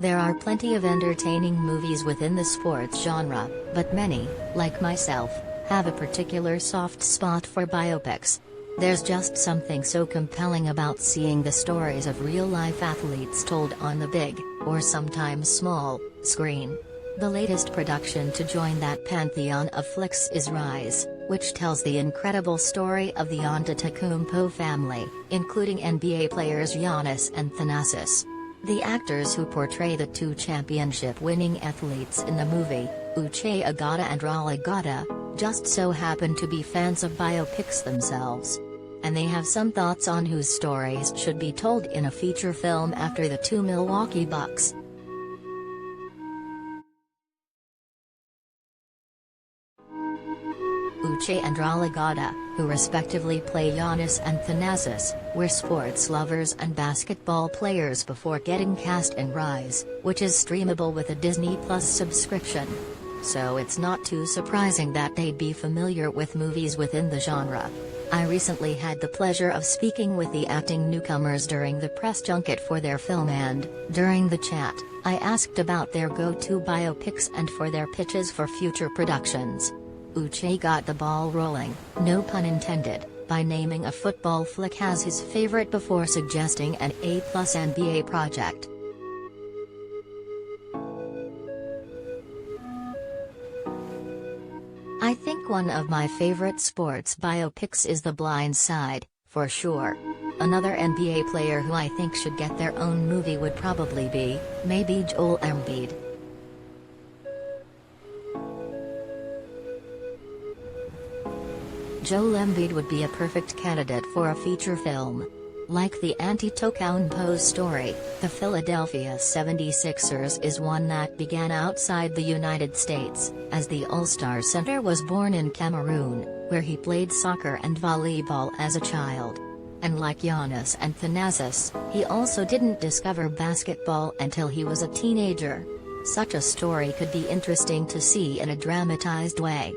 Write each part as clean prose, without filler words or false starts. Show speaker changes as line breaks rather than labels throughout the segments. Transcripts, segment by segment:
There are plenty of entertaining movies within the sports genre, but many, like myself, have a particular soft spot for biopics. There's just something so compelling about seeing the stories of real-life athletes told on the big, or sometimes small, screen. The latest production to join that pantheon of flicks is Rise, which tells the incredible story of the Antetokounmpo family, including NBA players Giannis and Thanasis. The actors who portray the two championship-winning athletes in the movie, Uche Agada and Agada, just so happen to be fans of biopics themselves. And they have some thoughts on whose stories should be told in a feature film after the two Milwaukee Bucks. Uche and Agada, who respectively play Giannis and Thanasis, were sports lovers and basketball players before getting cast in Rise, which is streamable with a Disney Plus subscription. So it's not too surprising that they'd be familiar with movies within the genre. I recently had the pleasure of speaking with the acting newcomers during the press junket for their film, and, during the chat, I asked about their go-to biopics and for their pitches for future productions. Uche got the ball rolling, no pun intended, by naming a football flick as his favorite before suggesting an A-plus NBA project. I think one of my favorite sports biopics is The Blind Side, for sure. Another NBA player who I think should get their own movie would probably be, maybe Joel Embiid. Joel Embiid would be a perfect candidate for a feature film. Like the Antetokounmpo story, the Philadelphia 76ers is one that began outside the United States, as the All-Star Center was born in Cameroon, where he played soccer and volleyball as a child. And like Giannis and Thanasis, he also didn't discover basketball until he was a teenager. Such a story could be interesting to see in a dramatized way.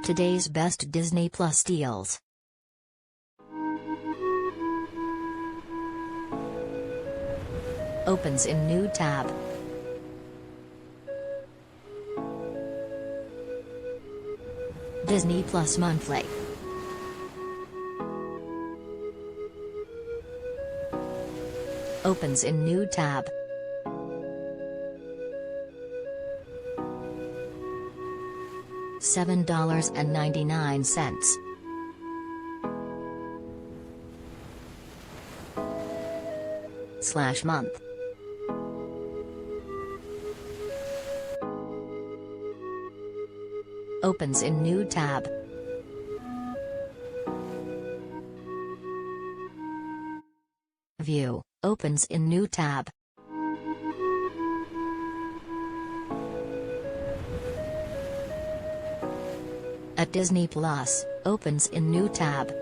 Today's best Disney Plus deals. Opens in new tab. Disney Plus monthly. Opens in new tab. $7.99. /month. Opens in new tab. View, opens in new tab. At Disney Plus, opens in new tab.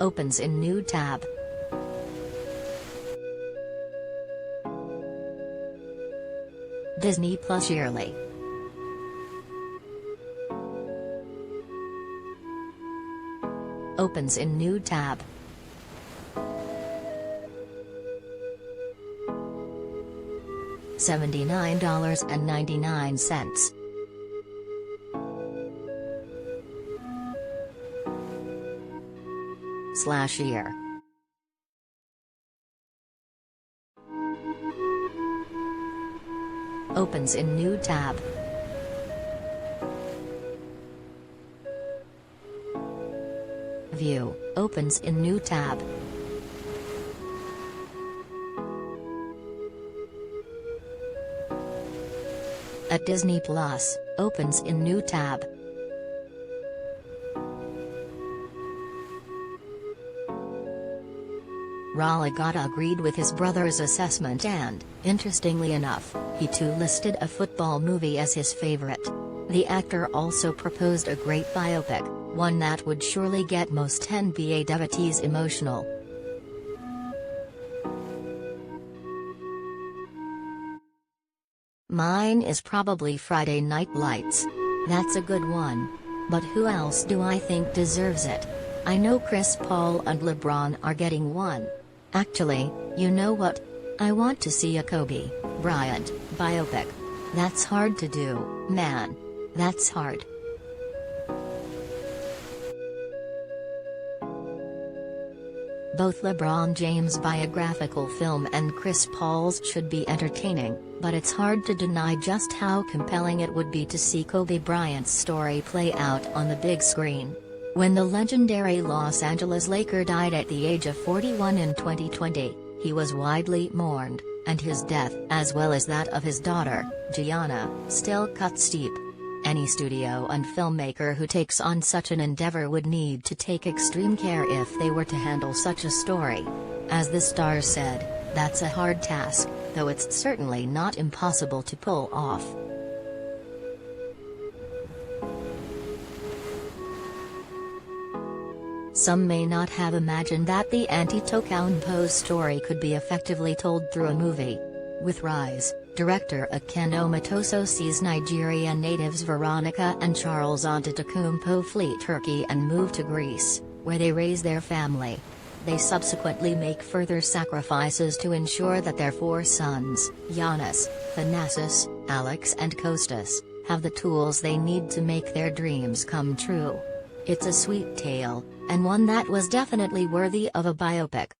Opens in new tab. Disney Plus yearly. Opens in new tab. $79.99. /year. Opens in new tab. View, opens in new tab. At Disney Plus, opens in new tab. Agada agreed with his brother's assessment and, interestingly enough, he too listed a football movie as his favorite. The actor also proposed a great biopic, one that would surely get most NBA devotees emotional. Mine is probably Friday Night Lights. That's a good one. But who else do I think deserves it? I know Chris Paul and LeBron are getting one. Actually, you know what? I want to see a Kobe Bryant biopic. That's hard to do, man. That's hard. Both LeBron James' biographical film and Chris Paul's should be entertaining, but it's hard to deny just how compelling it would be to see Kobe Bryant's story play out on the big screen. When the legendary Los Angeles Laker died at the age of 41 in 2020, he was widely mourned, and his death, as well as that of his daughter, Gianna, still cut steep. Any studio and filmmaker who takes on such an endeavor would need to take extreme care if they were to handle such a story. As the stars said, that's a hard task, though it's certainly not impossible to pull off. Some may not have imagined that the Antetokounmpo story could be effectively told through a movie. With Rise, director Akeno Matoso sees Nigerian natives Veronica and Charles Antetokounmpo flee Turkey and move to Greece, where they raise their family. They subsequently make further sacrifices to ensure that their 4 sons, Giannis, Thanasis, Alex and Kostas, have the tools they need to make their dreams come true. It's a sweet tale, and one that was definitely worthy of a biopic.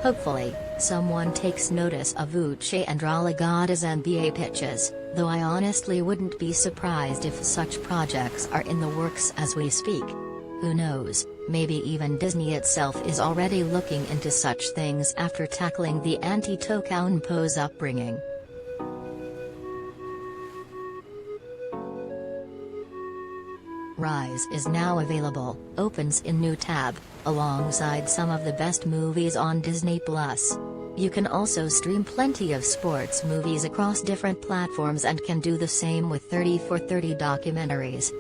Hopefully, someone takes notice of Uche and Agada's NBA pitches, though I honestly wouldn't be surprised if such projects are in the works as we speak. Who knows, maybe even Disney itself is already looking into such things after tackling the Antetokounmpo's upbringing. Rise is now available, opens in new tab, alongside some of the best movies on Disney+. You can also stream plenty of sports movies across different platforms and can do the same with 30 for 30 documentaries.